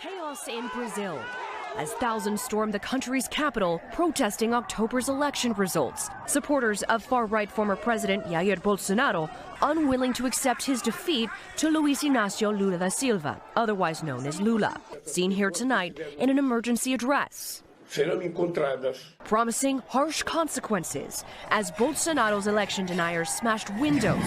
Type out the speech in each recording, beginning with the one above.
Chaos in Brazil as thousands storm the country's capital protesting October's election results. Supporters of far-right former President Jair Bolsonaro unwilling to accept his defeat to Luiz Inácio Lula da Silva, otherwise known as Lula, seen here tonight in an emergency address, promising harsh consequences as Bolsonaro's election deniers smashed windows,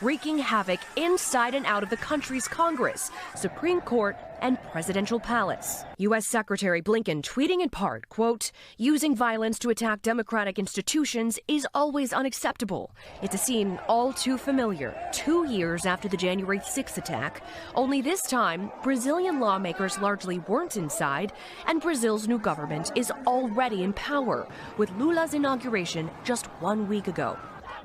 wreaking havoc inside and out of the country's Congress, Supreme Court, and presidential palace. U.S. Secretary Blinken tweeting in part, quote, "Using violence to attack democratic institutions is always unacceptable. It's a scene all too familiar 2 years after the January 6th attack, only this time Brazilian lawmakers largely weren't inside, and Brazil's new government is already in power, with Lula's inauguration just 1 week ago."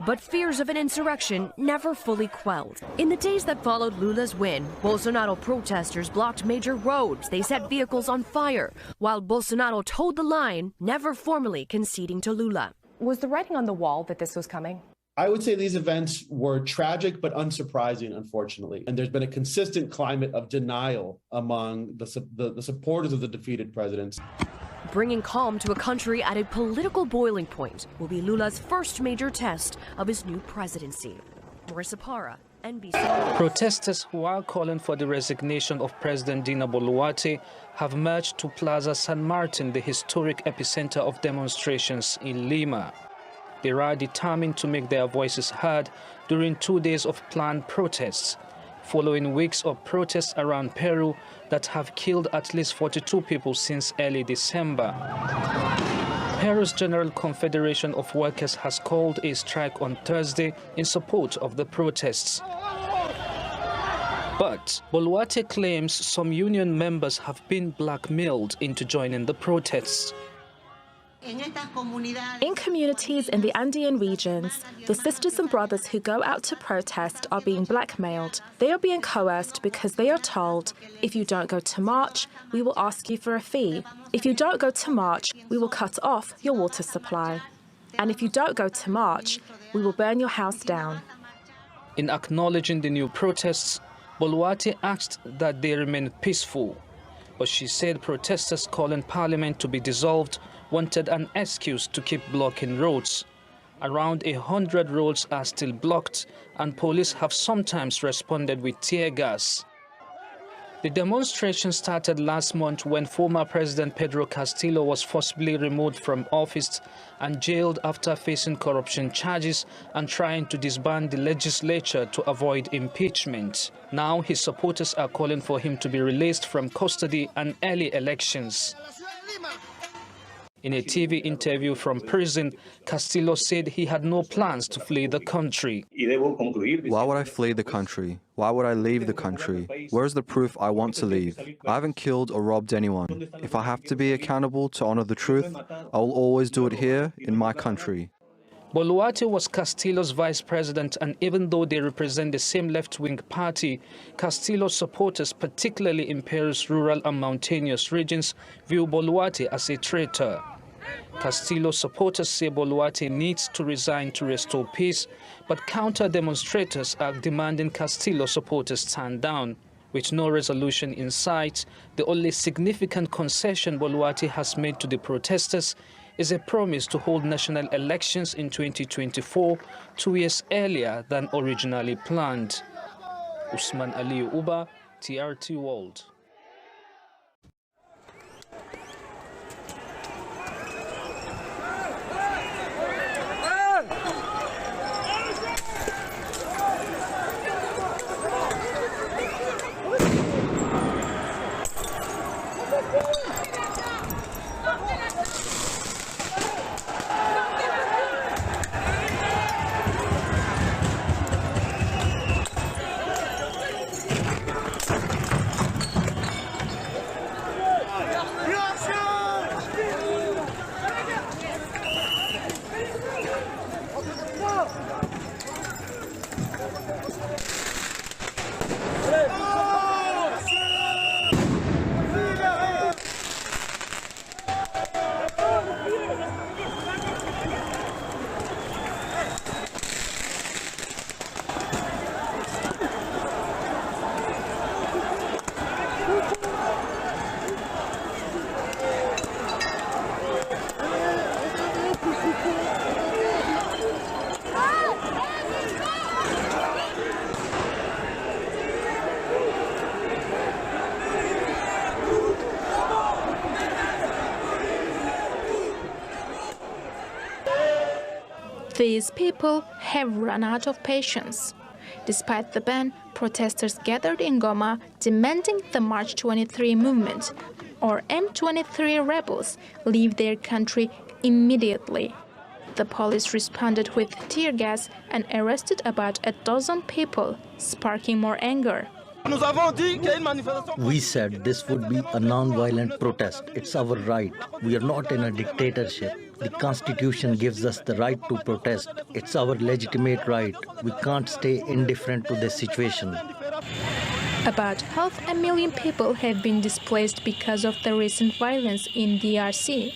But fears of an insurrection never fully quelled. In the days that followed Lula's win, Bolsonaro protesters blocked major roads. They set vehicles on fire, while Bolsonaro toed the line, never formally conceding to Lula. Was the writing on the wall that this was coming? I would say these events were tragic but unsurprising, unfortunately. And there's been a consistent climate of denial among the supporters of the defeated presidents. Bringing calm to a country at a political boiling point will be Lula's first major test of his new presidency. Marissa Para, NBC. Protesters who are calling for the resignation of President Dina Boluarte have marched to Plaza San Martin, the historic epicenter of demonstrations in Lima. They are determined to make their voices heard during 2 days of planned protests, following weeks of protests around Peru that have killed at least 42 people since early December. Peru's General Confederation of Workers has called a strike on Thursday in support of the protests. But Boluarte claims some union members have been blackmailed into joining the protests. In communities in the Andean regions, the sisters and brothers who go out to protest are being blackmailed. They are being coerced because they are told, if you don't go to march, we will ask you for a fee. If you don't go to march, we will cut off your water supply. And if you don't go to march, we will burn your house down. In acknowledging the new protests, Boluarte asked that they remain peaceful. But she said protesters calling Parliament to be dissolved wanted an excuse to keep blocking roads. Around 100 roads are still blocked, and police have sometimes responded with tear gas. The demonstration started last month when former President Pedro Castillo was forcibly removed from office and jailed after facing corruption charges and trying to disband the legislature to avoid impeachment. Now his supporters are calling for him to be released from custody and early elections. In a TV interview from prison, Castillo said he had no plans to flee the country. Why would I flee the country? Why would I leave the country? Where's the proof I want to leave? I haven't killed or robbed anyone. If I have to be accountable to honor the truth, I will always do it here in my country. Boluarte was Castillo's vice president, and even though they represent the same left-wing party, Castillo's supporters, particularly in Peru's rural and mountainous regions, view Boluarte as a traitor. Castillo's supporters say Boluarte needs to resign to restore peace, but counter-demonstrators are demanding Castillo supporters stand down. With no resolution in sight, the only significant concession Boluarte has made to the protesters is a promise to hold national elections in 2024, 2 years earlier than originally planned. Usman Ali Uba, TRT World. These people have run out of patience. Despite the ban, protesters gathered in Goma demanding the March 23 movement, or M23 rebels, leave their country immediately. The police responded with tear gas and arrested about a dozen people, sparking more anger. We said this would be a non-violent protest. It's our right. We are not in a dictatorship. The Constitution gives us the right to protest. It's our legitimate right. We can't stay indifferent to this situation. About 500,000 people have been displaced because of the recent violence in DRC.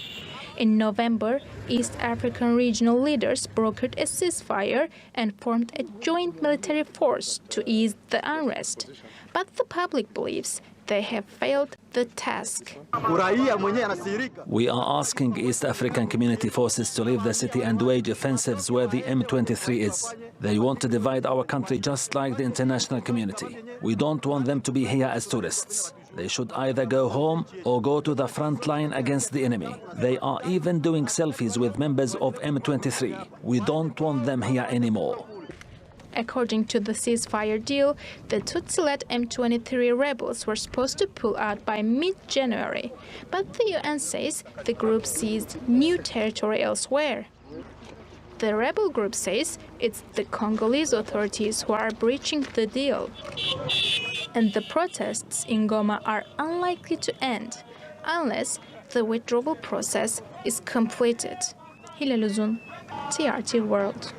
In November, East African regional leaders brokered a ceasefire and formed a joint military force to ease the unrest. But the public believes they have failed the task. We are asking East African community forces to leave the city and wage offensives where the M23 is. They want to divide our country just like the international community. We don't want them to be here as tourists. They should either go home or go to the front line against the enemy. They are even doing selfies with members of M23. We don't want them here anymore. According to the ceasefire deal, the Tutsi-led M23 rebels were supposed to pull out by mid-January, but the UN says the group seized new territory elsewhere. The rebel group says it's the Congolese authorities who are breaching the deal. And the protests in Goma are unlikely to end unless the withdrawal process is completed. Hilal Uzun, TRT World.